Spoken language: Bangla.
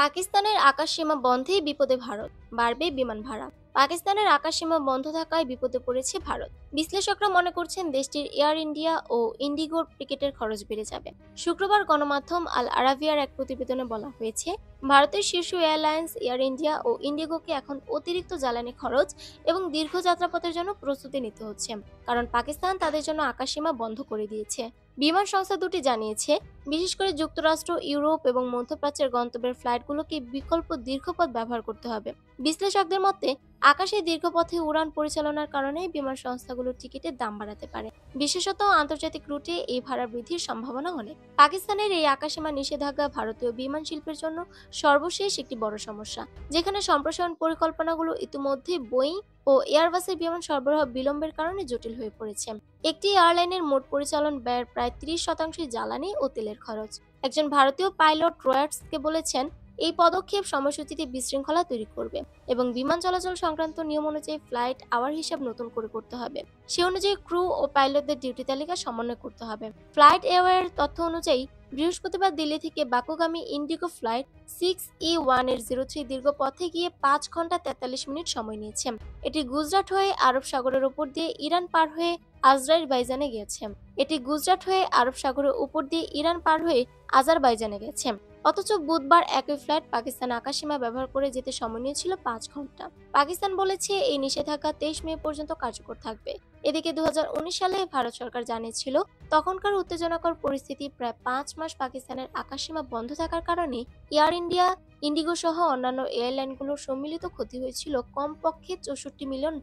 পাকিস্তানের আকাশসীমা বন্ধে বিপদে ভারত, বাড়বে বিমান ভাড়া। পাকিস্তানের আকাশসীমা বন্ধ থাকায় বিপদে পড়েছে ভারত। বিশ্লেষকরা মনে করছেন দেশটির এয়ার ইন্ডিয়া ও ইন্ডিগোর টিকিটের খরচ বেড়ে যাবে। শুক্রবার গণমাধ্যম আল আরাবিয়ার এক প্রতিবেদনে বলা হয়েছে, ভারতের শীর্ষ এয়ারলাইন্স এয়ার ইন্ডিয়া ও ইন্ডিগোকে এখন অতিরিক্ত জ্বালানি খরচ এবং দীর্ঘ যাত্রাপথের জন্য প্রস্তুতি নিতে হচ্ছে, কারণ পাকিস্তান তাদের জন্য আকাশসীমা বন্ধ করে দিয়েছে। বিমান সংস্থা দুটি জানিয়েছে, বিশেষ করে যুক্তরাষ্ট্র, ইউরোপ এবং মধ্যপ্রাচ্যের গন্তব্যের ফ্লাইটগুলোকে বিকল্প দীর্ঘপথ ব্যবহার করতে হবে। বিশ্লেষকদের মতে, আকাশে দীর্ঘপথে উড়ান পরিচালনার কারণে বিমান সংস্থাগুলোর টিকিটের দাম বাড়াতে পারে, বিশেষত আন্তর্জাতিক রুটে এই ভাড়া বৃদ্ধির সম্ভাবনা অনেক। পাকিস্তানের এই আকাশসীমা নিষেধাজ্ঞা ভারতীয় বিমান শিল্পের জন্য সর্বশেষ একটি বড় সমস্যা, যেখানে সম্প্রসারণ পরিকল্পনাগুলো ইতিমধ্যে বোয়িং ও এয়ারবাসের বিমান সরবরাহ বিলম্বের কারণে জটিল হয়ে পড়েছে। একটি এয়ারলাইনের মোট পরিচালন ব্যয়ের প্রায় 30% জ্বালানি ও তেলের খরচ। একজন ভারতীয় পাইলট রয়টার্সকে বলেছেন, এই পদক্ষেপ সময়সূচিতে বিশৃঙ্খলা তৈরি করবে এবং বিমান চলাচল সংক্রান্ত নিয়ম অনুযায়ী ফ্লাইট আওয়ার হিসাব নতুন করে করতে হবে। সে অনুযায়ী ক্রু ও পাইলটদের ডিউটি তালিকা সমন্বয় করতে হবে। ফ্লাইট এওয়ার তথ্য অনুযায়ী বৃহস্পতিবার দিল্লি থেকে বাকুগামী ইন্ডিগো ফ্লাইট 6E1 এর 03 দীর্ঘ পথে গিয়ে 5 ঘন্টা 43 মিনিট সময় নিয়েছে। এটি গুজরাট হয়ে আরব সাগরের উপর দিয়ে ইরান পার হয়ে আজারবাইজানে গেছে। অথচ বুধবার একই ফ্লাইট পাকিস্তান আকাশসীমা ব্যবহার করে যেতে সময় নিয়েছিল 5 ঘন্টা। পাকিস্তান বলেছে, এই নিষেধাজ্ঞা 23 মে পর্যন্ত কার্যকর থাকবে। এদিকে 2019 সালে ভারত সরকার জানিয়েছিল, তখনকার উত্তেজনাকর পরিস্থিতি প্রায় 5 মাস পাকিস্তানের আকাশসীমা বন্ধ থাকার কারণে এয়ার ইন্ডিয়া, ইন্ডিগো সহ অন্যান্য এয়ারলাইনগুলোর সম্মিলিত ক্ষতি হয়েছিল কমপক্ষে $64 মিলিয়ন।